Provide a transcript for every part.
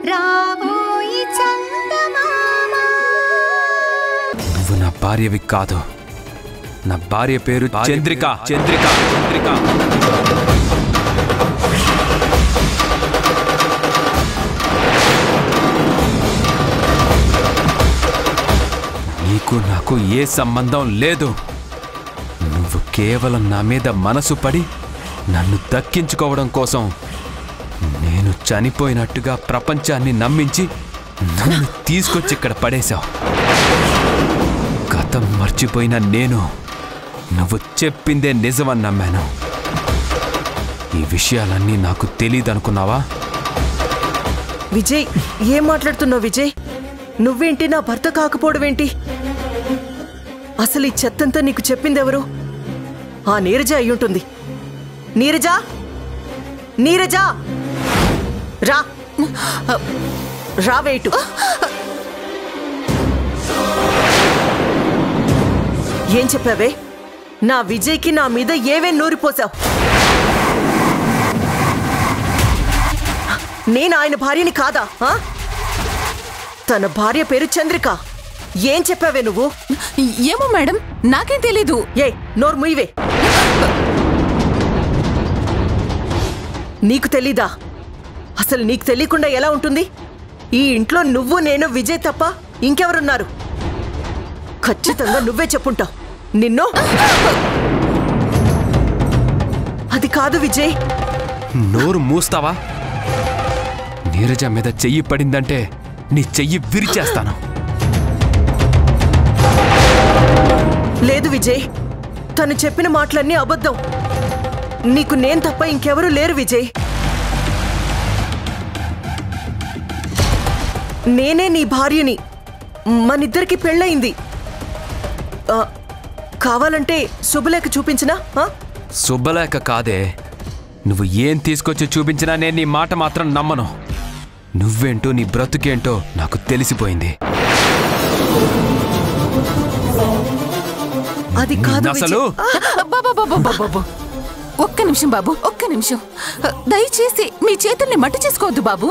రాబోయి చందమామ. నువ్వు నా భార్యవి కాదు. నా భార్య పేరు చంద్రిక. చంద్రిక చంద్రిక నీకు నాకు ఏ సంబంధం లేదు. నువ్వు కేవలం నా మీద మనసు పడి నన్ను దక్కించుకోవడం కోసం నేను చనిపోయినట్టుగా ప్రపంచాన్ని నమ్మించి నన్ను తీసుకొచ్చి ఇక్కడ పడేశావు. గతం మర్చిపోయిన నేను నువ్వు చెప్పిందే నిజమని నమ్మాను. ఈ విషయాలన్నీ నాకు తెలీదనుకున్నావా? విజయ్, ఏం మాట్లాడుతున్నావు విజయ్? నువ్వేంటి నా భర్త కాకపోవడమేంటి? అసలు ఈ చెత్తంతా నీకు చెప్పిందెవరు? ఆ నీరజ అయ్యుంటుంది. నీరజా, నీరజా, రా రావేటు. ఏం చెప్పావే? నా విజయ్కి నా మీద ఏవే నూరిపోసావు? నేను ఆయన భార్యని కాదా? తన భార్య పేరు చంద్రిక. ఏం చెప్పావే నువ్వు? ఏమో మేడం, నాకేం తెలీదు. ఏ నోరు ముయ్యవే. నీకు తెలీదా? అసలు నీకు తెలియకుండా ఎలా ఉంటుంది? ఈ ఇంట్లో నువ్వు నేను విజయ్ తప్ప ఇంకెవరున్నారు? ఖచ్చితంగా నువ్వే చెప్పుంటావు. నిన్ను అది కాదు విజయ్. నోరు మూస్తావా? నీరజ మీద చెయ్యి పడిందంటే నీ చెయ్యి విరిచేస్తాను. లేదు విజయ్, తను చెప్పిన మాటలన్నీ అబద్ధం. నీకు నేను తప్ప ఇంకెవరూ లేరు విజయ్. నేనే నీ భార్యని. మనిద్దరికి పెళ్ళయింది. కావాలంటే శుభలేఖ చూపించినా? శుభలేఖ కాదే. నువ్వు ఏం తీసుకొచ్చి చూపించినా నేను నీ మాట మాత్రం నమ్మను. నువ్వేంటో నీ బ్రతుకేంటో నాకు తెలిసిపోయింది. అది కాదు అసలు. ఒక్క నిమిషం బాబు, ఒక్క నిమిషం. దయచేసి మీ చేతుల్ని మట్టి చేసుకోవద్దు బాబు.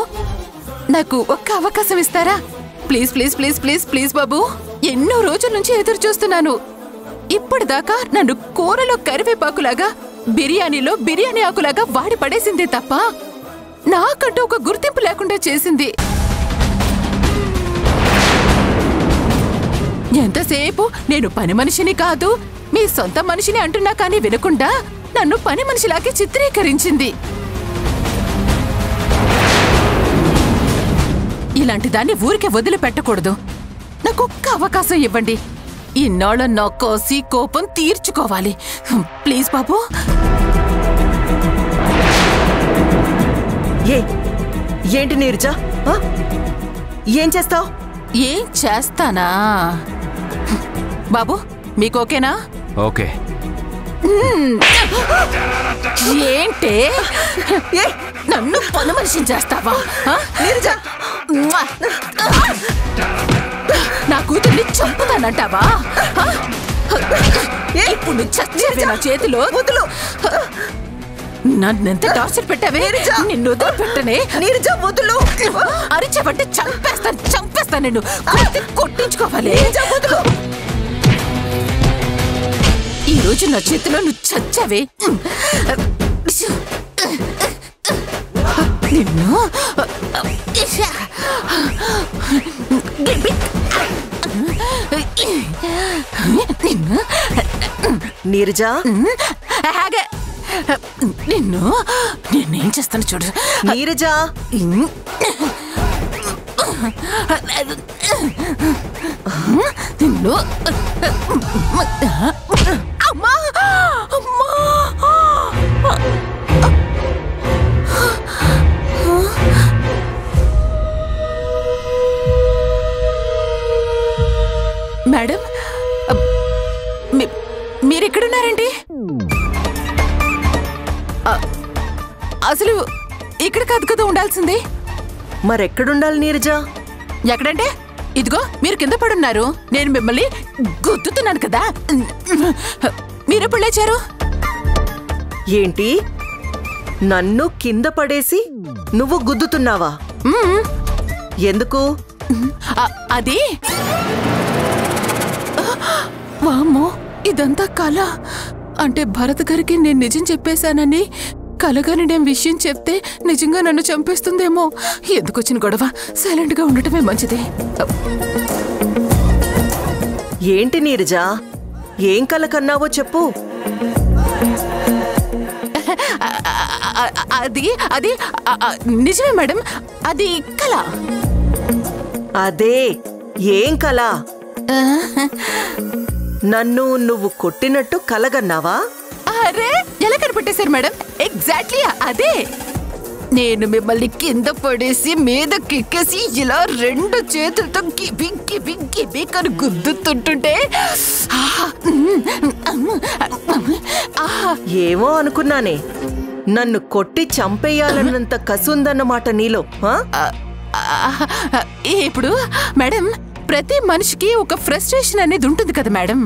నాకు ఒక్క అవకాశం ఇస్తారా? Please please please please please బాబు. ఎన్నో రోజుల నుంచి ఎదురు చూస్తున్నాను. ఇప్పటిదాకా నన్ను కూరలో కరివేపాకులాగా, బిర్యానీలో బిర్యానీ ఆకులాగా వాడి పడేసిందే తప్ప నాకంటూ ఒక గుర్తింపు లేకుండా చేసింది. ఎంతసేపు నేను పని మనిషిని కాదు, మీ సొంత మనిషిని అంటున్నా కానీ వినకుండా నన్ను పని మనిషిలాగే చిత్రీకరించింది. ఇలాంటి దాన్ని ఊరికే వదిలిపెట్టకూడదు. నాకు ఒక్క అవకాశం ఇవ్వండి. ఇన్నాళ్ళ నా కోసి కోపం తీర్చుకోవాలి. ప్లీజ్ బాబు. ఏంటి నీరజా? ఏం చేస్తావు? ఏం చేస్తానా బాబు? మీకు ఓకేనా? ఓకే. ఏంటే నన్ను పని మనిషిని చేస్తావా? నా కూతుర్ని చంపుతానంటావా? ఇప్పుడు చచ్చేది నా చేతిలో. వదులు. నన్నెంత టార్చర్ పెట్టావే? నిన్ను వదిలిపెట్టనే. నీరజా వదులు. అరిచేపట్టి చంపేస్తాను నిన్ను. కొట్టించుకోవాలి. ఈ రోజు నా చేతిలో నువ్వు చచ్చావే. నిన్ను నీరజా, నేనేం చేస్తాను చూడు. నీరజా, నిన్ను అమ్మా అమ్మా. మేడం, మీరెక్కడున్నారండి? అసలు ఇక్కడ కాదు కదా ఉండాల్సింది. మరెక్కడుండాలి నీరజా? ఎక్కడంటే ఇదిగో మీరు కింద పడున్నారు. నేను మిమ్మల్ని గుద్దుతున్నాను కదా. మీరెప్పుడు లేచారు? ఏంటి, నన్ను కింద పడేసి నువ్వు గుద్దుతున్నావా? ఎందుకు? అది వామ్మో, ఇదంతా కళ అంటే భరత్ గారికి నేను నిజం చెప్పేశానని కలగాని నేను విషయం చెప్తే నిజంగా నన్ను చంపేస్తుందేమో. ఎందుకొచ్చిన గొడవ, సైలెంట్ గా ఉండటమే మంచిది. ఏంటి నీరజా, ఏం కల కన్నావో చెప్పు. అది అది నిజమే మేడం, అది కళ. అదే ఏం కల? నన్ను నువ్వు కొట్టినట్టు కలగన్నావా? అరే ఎలా కనిపెట్టేశారు మేడం? ఎగ్జాక్ట్లీ అదే. నేను మిమ్మల్ని కింద పడేసి మీదకెక్కేసి ఇలా 2 చేతులతో గిబి గిబి గిబి కను గుద్దుతుంటుంటే ఏమో అనుకున్నానే, నన్ను కొట్టి చంపేయాలన్నంత కసుందన్నమాట నీలో. ఇప్పుడు మేడం, ప్రతి మనిషికి ఒక ఫ్రస్ట్రేషన్ అనేది ఉంటుంది కదా మేడం.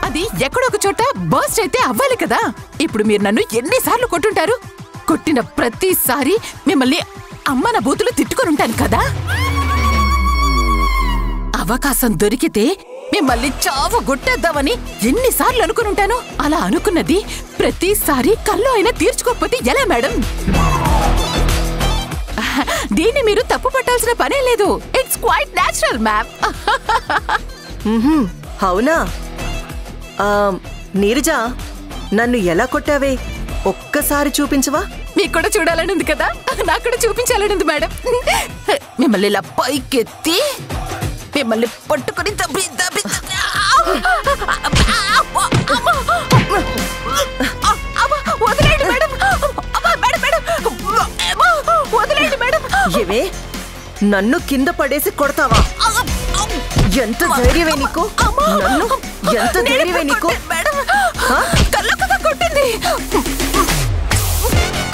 అది ఎక్కడొక చోట బర్స్ట్ అయితే అవ్వాలి కదా. ఇప్పుడు మీరు నన్ను ఎన్నిసార్లు కొట్టుంటారు? కొట్టిన ప్రతిసారి మిమ్మల్ని అమ్మన బూతులు తిట్టుకొని ఉంటాను కదా. అవకాశం దొరికితే మిమ్మల్ని చావు కొట్టేద్దామని ఎన్నిసార్లు అనుకుని ఉంటాను. అలా అనుకున్నది ప్రతిసారి కల్లో అయినా తీర్చుకోకపోతే ఎలా మేడం? దీన్ని మీరు తప్పు పట్టాల్సిన పనే లేదు. It's quite natural ma'am. అవునా? నీరజా, నన్ను ఎలా కొట్టావే ఒక్కసారి చూపించవా? మీకు కూడా చూడాలని ఉంది కదా, నాకు కూడా చూపించాలని ఉంది మేడం. మిమ్మల్ని ఇలా పైకెత్తి మిమ్మల్ని పట్టుకొని దబ్బి దబ్బి వదిలేయండి మేడం. వదిలేయండి మేడం. ఏవే, నన్ను కింద పడేసి కొడతావా? ఎంత ధైర్యమే నీకు? నన్ను ఎంత ధైర్యమే నీకు?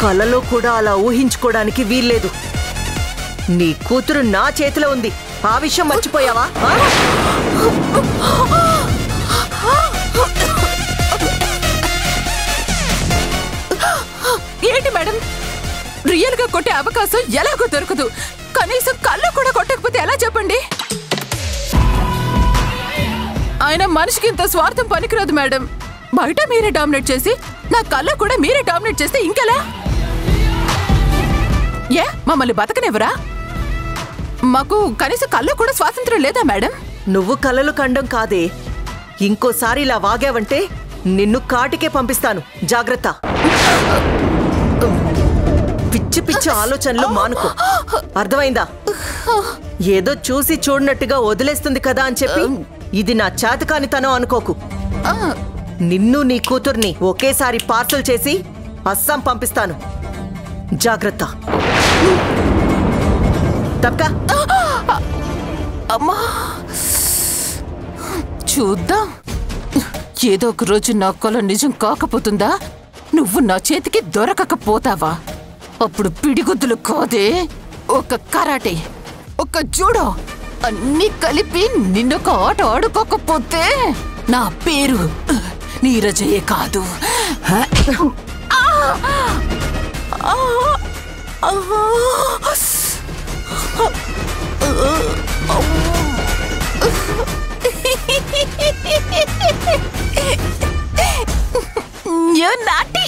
కలలో కూడా అలా ఊహించుకోవడానికి వీల్లేదు. నీ కూతురు నా చేతిలో ఉంది, ఆ విషయం మర్చిపోయావా? ఏంటి మేడం, రియల్ గా కొట్టే అవకాశం ఎలాగో దొరకదు, కనీసం కళ్ళు కూడా కొట్టకపోతే ఎలా చెప్పండి? ఆయన మనిషికి ఇంత స్వార్థం పనికిరాదు మేడం. బయట మీరే డామినేట్ చేసి నా కళ్ళ కూడా మీరే డామినేట్ చేస్తే ఇంకెలా? ఏ మమ్మల్ని బతకనివ్వరా? మాకు కనీసం కళ్ళ కూడా స్వాతంత్రం లేదా మేడం? నువ్వు కలలు కండం కాదే, ఇంకోసారి ఇలా వాగావంటే నిన్ను కాటికే పంపిస్తాను. జాగ్రత్త. పిచ్చి పిచ్చి ఆలోచనలు మానుకో, అర్థమైందా? ఏదో చూసి చూడనట్టుగా వదిలేస్తుంది కదా అని చెప్పి ఇది నా చేతకానితనం అనుకోకు. నిన్ను నీ కూతుర్ని ఒకేసారి పార్సల్ చేసి అస్సాం పంపిస్తాను. జాగ్రత్త. తప్పకా. అమ్మా, చూద్దాం. ఏదో ఒక రోజు నా కల నిజం కాకపోతుందా? నువ్వు నా చేతికి దొరకకపోతావా? అప్పుడు పిడిగుద్దులు కాదే, ఒక కరాటే, ఒక జూడో అన్ని కలిపి నిన్నొక ఆట ఆడుకోకపోతే నా పేరు నీరజయే కాదు. You're naughty.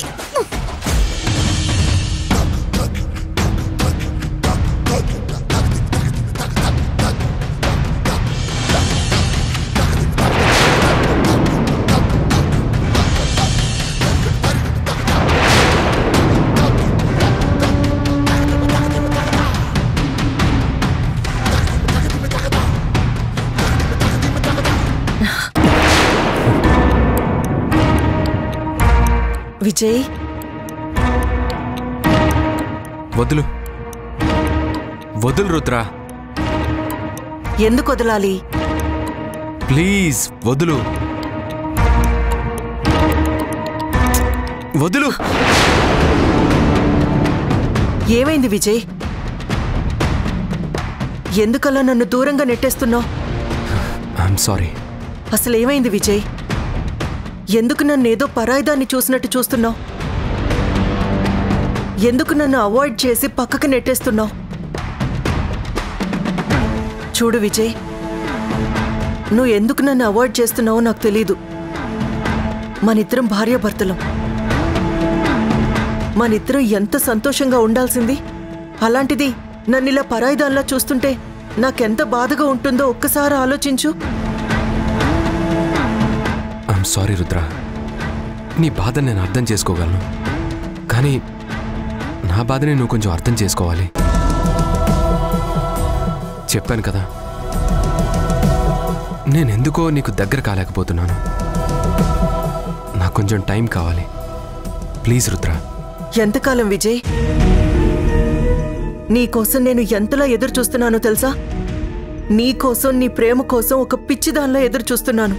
విజయ్, వదులు వదులు రుద్రా. ఎందుకు వదలాలి? ప్లీజ్ వదులు వదులు. ఏమైంది విజయ్? ఎందుకలా నన్ను దూరంగా నెట్టేస్తున్నావు? I'm sorry. అసలు ఏమైంది విజయ్? ఎందుకు నన్నేదో పరాయిదాన్ని చూసినట్టు చూస్తున్నావు? ఎందుకు నన్ను అవాయిడ్ చేసి పక్కకు నెట్టేస్తున్నావు? చూడు విజయ్, నువ్వు ఎందుకు నన్ను అవాయిడ్ చేస్తున్నావో నాకు తెలీదు. మనిద్దరం భార్యాభర్తలం. మనిద్దరం ఎంత సంతోషంగా ఉండాల్సింది. అలాంటిది నన్నిలా పరాయిదాన్లా చూస్తుంటే నాకెంత బాధగా ఉంటుందో ఒక్కసారి ఆలోచించు. ఐఎమ్ సారీ రుద్ర, నీ బాధ నేను అర్థం చేసుకోగలను. కానీ నా బాధని నువ్వు కొంచెం అర్థం చేసుకోవాలి. చెప్పాను కదా, నేనెందుకో నీకు దగ్గర కాలేకపోతున్నాను. నాకు కొంచెం టైం కావాలి. ప్లీజ్ రుద్ర. ఎంతకాలం విజయ్? నీకోసం నేను ఎంతలా ఎదురు చూస్తున్నానో తెలుసా? నీకోసం, నీ ప్రేమ కోసం ఒక పిచ్చిదానిలా ఎదురు చూస్తున్నాను.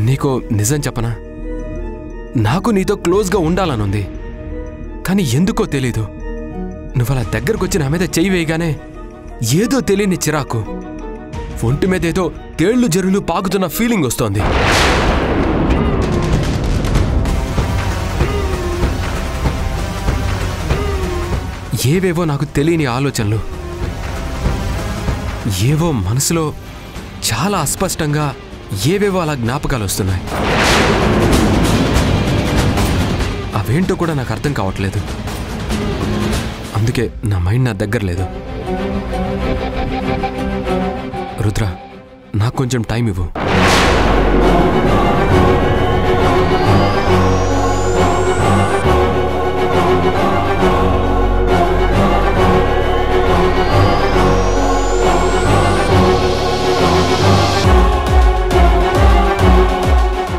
నీకో నిజం చెప్పనా? నాకు నీతో క్లోజ్గా ఉండాలనుంది. కానీ ఎందుకో తెలీదు, నువ్వు అలా దగ్గరకొచ్చి నా మీద చెయ్యి వేయగానే ఏదో తెలియని చిరాకు, ఒంటి మీద ఏదో తేళ్లు జరులు పాకుతున్న ఫీలింగ్ వస్తోంది. ఏవేవో నాకు తెలియని ఆలోచనలు, ఏవో మనసులో చాలా అస్పష్టంగా ఏవేవో అలా జ్ఞాపకాలు వస్తున్నాయి. అవేంటో కూడా నాకు అర్థం కావట్లేదు. అందుకే నా మైండ్ నా దగ్గర లేదు. రుద్ర, నాకు కొంచెం టైం ఇవ్వు.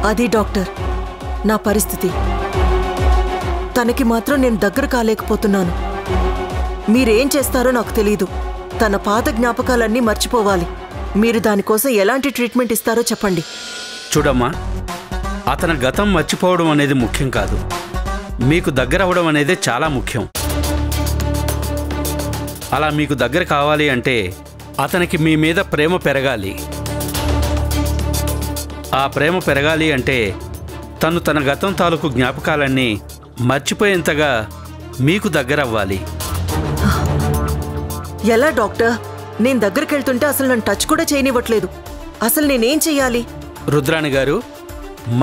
అది డాక్టర్, నా పరిస్థితి. తనకి మాత్రం నేను దగ్గర కాలేకపోతున్నాను. మీరేం చేస్తారో నాకు తెలీదు. తన పాత జ్ఞాపకాలన్నీ మర్చిపోవాలి. మీరు దానికోసం ఎలాంటి ట్రీట్మెంట్ ఇస్తారో చెప్పండి. చూడమ్మా, అతని గతం మర్చిపోవడం అనేది ముఖ్యం కాదు, మీకు దగ్గర అవ్వడం అనేది చాలా ముఖ్యం. అలా మీకు దగ్గర కావాలి అంటే అతనికి మీ మీద ప్రేమ పెరగాలి. ఆ ప్రేమ పెరగాలి అంటే తను తన గతం తాలూకు జ్ఞాపకాలన్నీ మర్చిపోయేంతగా మీకు దగ్గర అవ్వాలి. ఎలా డాక్టర్? నేను దగ్గరికి వెళ్తుంటే అసలు నన్ను టచ్ కూడా చేయనివ్వట్లేదు. అసలు నేనేం చెయ్యాలి? రుద్రాణి గారు,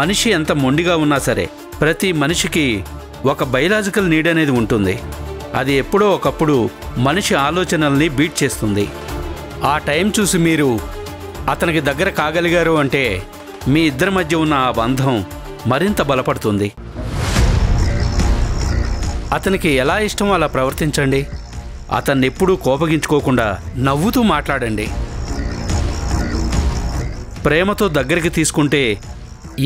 మనిషి ఎంత మొండిగా ఉన్నా సరే ప్రతి మనిషికి ఒక బయలాజికల్ నీడ్ అనేది ఉంటుంది. అది ఎప్పుడో ఒకప్పుడు మనిషి ఆలోచనల్ని బీట్ చేస్తుంది. ఆ టైం చూసి మీరు అతనికి దగ్గర కాగలిగారు అంటే మీ ఇద్దరి మధ్య ఉన్న ఆ బంధం మరింత బలపడుతుంది. అతనికి ఎలా ఇష్టమో అలా ప్రవర్తించండి. అతన్ని ఎప్పుడూ కోపగించుకోకుండా నవ్వుతూ మాట్లాడండి. ప్రేమతో దగ్గరికి తీసుకుంటే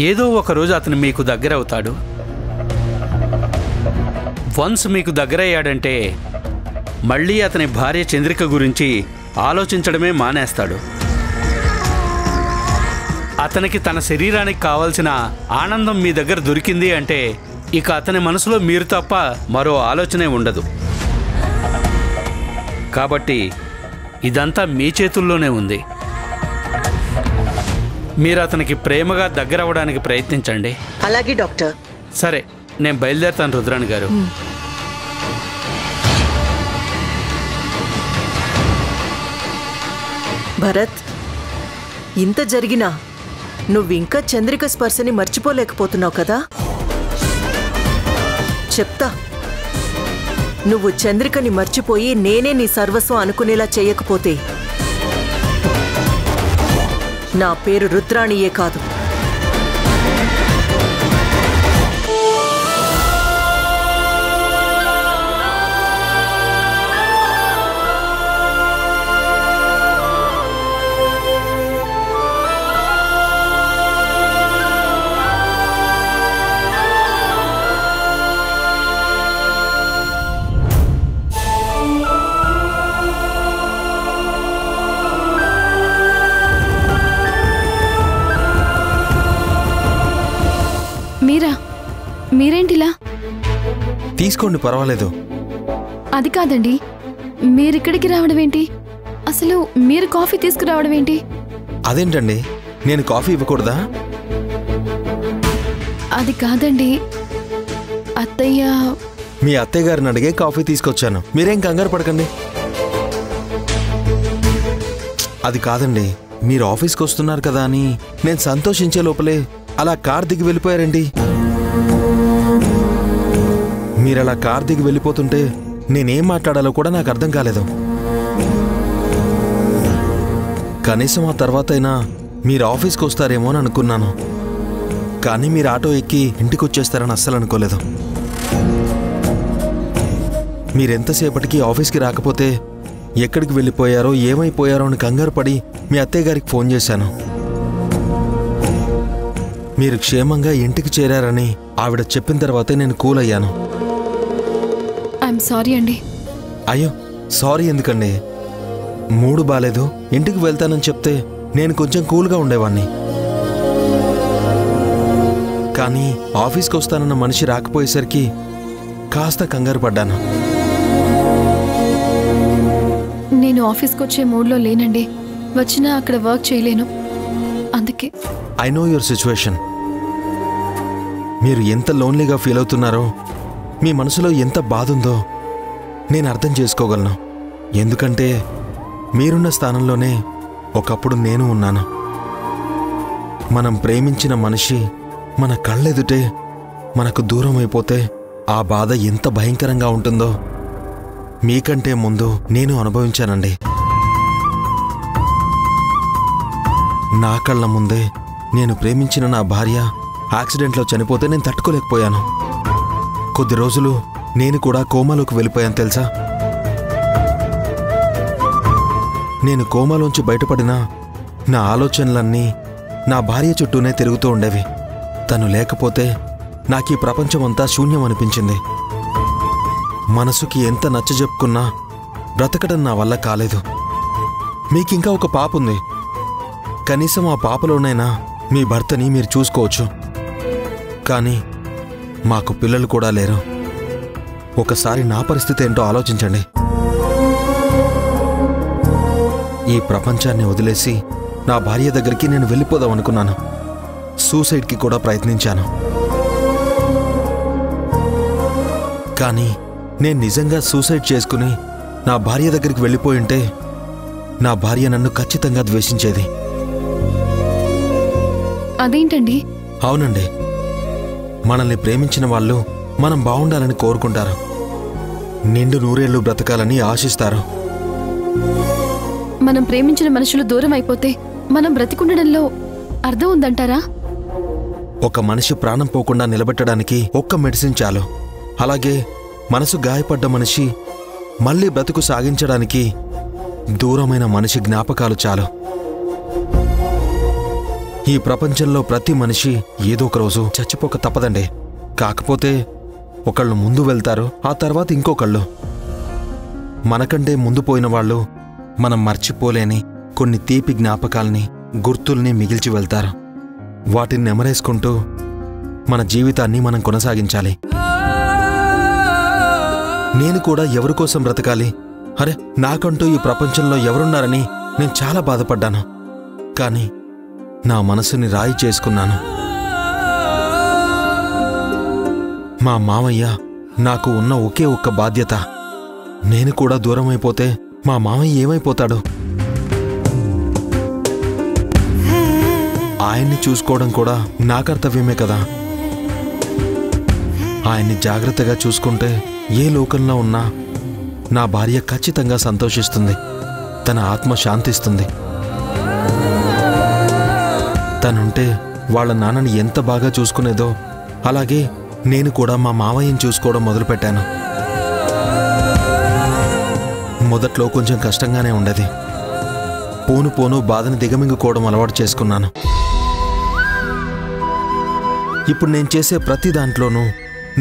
ఏదో ఒకరోజు అతను మీకు దగ్గర అవుతాడు. వన్స్ మీకు దగ్గరయ్యాడంటే మళ్ళీ అతని భార్య చంద్రిక గురించి ఆలోచించడమే మానేస్తాడు. అతనికి తన శరీరానికి కావాల్సిన ఆనందం మీ దగ్గర దొరికింది అంటే ఇక అతని మనసులో మీరు తప్ప మరో ఆలోచనే ఉండదు. కాబట్టి ఇదంతా మీ చేతుల్లోనే ఉంది. మీరు అతనికి ప్రేమగా దగ్గర అవ్వడానికి ప్రయత్నించండి. అలాగే డాక్టర్. సరే, నేను బయలుదేరుతాను రుద్రాణి గారు. భరత్, ఇంత జరిగినా నువ్వింకా చంద్రిక స్పర్శని మర్చిపోలేకపోతున్నావు కదా? చెప్తా. నువ్వు చంద్రికని మర్చిపోయి నేనే నీ సర్వస్వం అనుకునేలా చేయకపోతే నా పేరు రుద్రాణియే కాదు. మీరేంటిలా? తీసుకోండి, పర్వాలేదు. అది కాదండి, మీరిక్కడికి రావడం ఏంటి? అసలు మీరు కాఫీ తీసుకురావడం ఏంటి? అదేంటండి, నేను కాఫీ ఇవ్వకూడదా? అది కాదండి అత్తయ్య. మీ అత్తయ్య గారిని అడిగే కాఫీ తీసుకొచ్చాను. మీరేం కంగారు పడకండి. అది కాదండి, మీరు ఆఫీస్కి వస్తున్నారు కదా అని నేను సంతోషించే లోపలే అలా కార్ దిగి వెళ్ళిపోయారండి. మీరలా కార్ దిగి వెళ్ళిపోతుంటే నేనేం మాట్లాడాలో కూడా నాకు అర్థం కాలేదు. కనీసం ఆ తర్వాత అయినా మీరు ఆఫీస్కి వస్తారేమో అని అనుకున్నాను. కానీ మీరు ఆటో ఎక్కి ఇంటికి వచ్చేస్తారని అస్సలు అనుకోలేదు. మీరెంతసేపటికి ఆఫీస్కి రాకపోతే ఎక్కడికి వెళ్ళిపోయారో ఏమైపోయారో అని కంగారు పడి మీ అత్తయ్య గారికి ఫోన్ చేశాను. మీరు క్షేమంగా ఇంటికి చేరారని ఆవిడ చెప్పిన తర్వాతే నేను కూల్ అయ్యాను. ఐఎమ్ సారీ అండి. అయ్యో సారీ ఎందుకండి? మూడు బాలేదు, ఇంటికి వెళ్తానని చెప్తే నేను కొంచెం కూల్గా ఉండేవాణ్ణి. కానీ ఆఫీస్కి వస్తానన్న మనిషి రాకపోయేసరికి కాస్త కంగారు పడ్డాను. నేను ఆఫీస్కి వచ్చే మూడ్లో లేనండి. వచ్చినా అక్కడ వర్క్ చేయలేను, అందుకే. I know your situation. మీరు ఎంత లోన్లీగా ఫీల్ అవుతున్నారో, మీ మనసులో ఎంత బాధ ఉందో నేను అర్థం చేసుకోగలను. ఎందుకంటే మీరున్న స్థానంలోనే ఒకప్పుడు నేను ఉన్నాను. మనం ప్రేమించిన మనిషి మన కళ్ళెదుటే మనకు దూరం అయిపోతే ఆ బాధ ఎంత భయంకరంగా ఉంటుందో మీకంటే ముందు నేను అనుభవించానండి. నా కళ్ళ ముందే నేను ప్రేమించిన నా భార్య యాక్సిడెంట్లో చనిపోతే నేను తట్టుకోలేకపోయాను. కొద్ది రోజులు నేను కూడా కోమాలోకి వెళ్ళిపోయాను తెలుసా. నేను కోమాలోంచి బయటపడినా నా ఆలోచనలన్నీ నా భార్య చుట్టూనే తిరుగుతూ ఉండేవి. తను లేకపోతే నాకు ఈ ప్రపంచమంతా శూన్యం అనిపించింది. మనసుకి ఎంత నచ్చజెప్పుకున్నా బ్రతకడం నా వల్ల కాలేదు. మీకింకా ఒక పాప ఉంది. కనీసం ఆ పాపలోనైనా మీ భర్తని మీరు చూసుకోవచ్చు. కానీ మాకు పిల్లలు కూడా లేరు. ఒకసారి నా పరిస్థితి ఏంటో ఆలోచించండి. ఈ ప్రపంచాన్ని వదిలేసి నా భార్య దగ్గరికి నేను వెళ్ళిపోదాం అనుకున్నాను. సూసైడ్కి కూడా ప్రయత్నించాను. కానీ నేను నిజంగా సూసైడ్ చేసుకుని నా భార్య దగ్గరికి వెళ్ళిపోయింటే నా భార్య నన్ను ఖచ్చితంగా ద్వేషించేది. అదేంటండి? అవునండి, మనల్ని ప్రేమించిన వాళ్ళు మనం బాగుండాలని కోరుకుంటారు. నిండు నూరేళ్లు బ్రతకాలని ఆశిస్తారు. మనం ప్రేమించిన మనుషులు దూరం అయిపోతే మనం బ్రతికుండడంలో అర్థం ఉందంటారా? ఒక మనిషి ప్రాణం పోకుండా నిలబెట్టడానికి ఒక్క మెడిసిన్ చాలు. అలాగే మనసు గాయపడ్డ మనిషి మళ్ళీ బ్రతుకు సాగించడానికి దూరమైన మనిషి జ్ఞాపకాలు చాలు. ఈ ప్రపంచంలో ప్రతి మనిషి ఏదో ఒక రోజు చచ్చిపోక తప్పదండి. కాకపోతే ఒకళ్ళు ముందు వెళ్తారు, ఆ తర్వాత ఇంకొకళ్ళు. మనకంటే ముందు పోయిన వాళ్ళు మనం మర్చిపోలేని కొన్ని తీపి జ్ఞాపకాల్ని, గుర్తుల్ని మిగిల్చి వెళ్తారు. వాటిని నెమరేసుకుంటూ మన జీవితాన్ని మనం కొనసాగించాలి. నేను కూడా ఎవరి కోసం బ్రతకాలి? అరే, నాకంటూ ఈ ప్రపంచంలో ఎవరున్నారని నేను చాలా బాధపడ్డాను. కానీ నా మనసుని రాయి చేసుకున్నాను. మా మామయ్య నాకు ఉన్న ఒకే ఒక్క బాధ్యత. నేను కూడా దూరమైపోతే మా మామయ్య ఏమైపోతాడు? ఆయన్ని చూసుకోవడం కూడా నా కర్తవ్యమే కదా. ఆయన్ని జాగ్రత్తగా చూసుకుంటే ఏ లోకంలో ఉన్నా నా భార్య ఖచ్చితంగా సంతోషిస్తుంది. తన ఆత్మ శాంతిస్తుంది. తనుంటే వాళ్ళ నాన్నని ఎంత బాగా చూసుకునేదో అలాగే నేను కూడా మా మావయ్యని చూసుకోవడం మొదలుపెట్టాను. మొదట్లో కొంచెం కష్టంగానే ఉండేది. పోను పోను బాధని దిగమింగుకోవడం అలవాటు చేసుకున్నాను. ఇప్పుడు నేను చేసే ప్రతి దాంట్లోనూ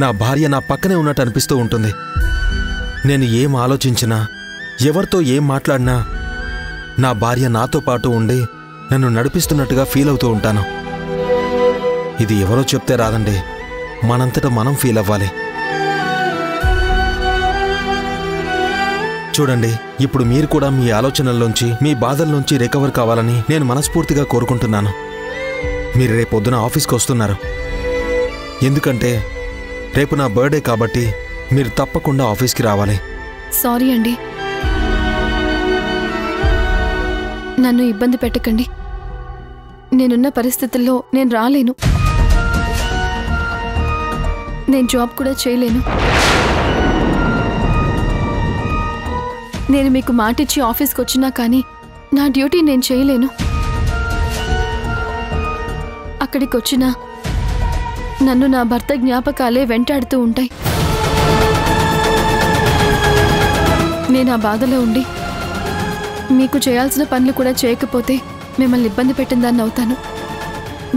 నా భార్య నా పక్కనే ఉన్నట్టు అనిపిస్తూ ఉంటుంది. నేను ఏం ఆలోచించినా, ఎవరితో ఏం మాట్లాడినా నా భార్య నాతో పాటు ఉండి నన్ను నడిపిస్తున్నట్టుగా ఫీల్ అవుతూ ఉంటాను. ఇది ఎవరో చెప్తే రాదండి, మనంతటా మనం ఫీల్ అవ్వాలి. చూడండి, ఇప్పుడు మీరు కూడా మీ ఆలోచనల్లోంచి, మీ బాధల్లోంచి రికవర్ కావాలని నేను మనస్ఫూర్తిగా కోరుకుంటున్నాను. మీరు రేపొద్దున ఆఫీస్కి వస్తున్నారు. ఎందుకంటే రేపు నా బర్త్డే కాబట్టి మీరు తప్పకుండా ఆఫీస్కి రావాలి. సారీ అండి, నన్ను ఇబ్బంది పెట్టకండి. నేనున్న పరిస్థితుల్లో నేను రాలేను. నేను జాబ్ కూడా చేయలేను. నేను మీకు మాటిచ్చి ఆఫీస్కి వచ్చినా కానీ నా డ్యూటీ నేను చేయలేను. అక్కడికి వచ్చినా నన్ను నా భర్త జ్ఞాపకాలే వెంటాడుతూ ఉంటాయి. నేను ఆ బాధలో ఉండి మీకు చేయాల్సిన పనులు కూడా చేయకపోతే మిమ్మల్ని ఇబ్బంది పెట్టిందాన్ని అవుతాను.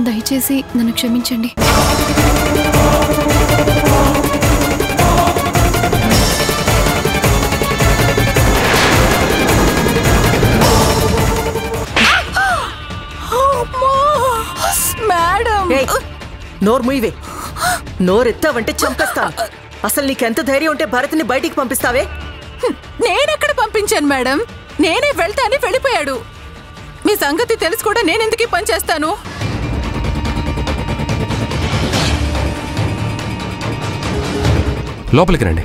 దయచేసి నన్ను క్షమించండి. మేడం, నోరు ముయ్యవే. నోరెత్తావంటే చంపేస్తాను. అసలు నీకెంత ధైర్యం ఉంటే భరత్ని బయటికి పంపిస్తావే? నేనెక్కడ పంపించాను మేడం? నేనే వెళ్తా అని వెళ్ళిపోయాడు. మీ సంగతి తెలిసి కూడా నేనెందుకు ఈ పని చేస్తాను? లోపలికి రండి.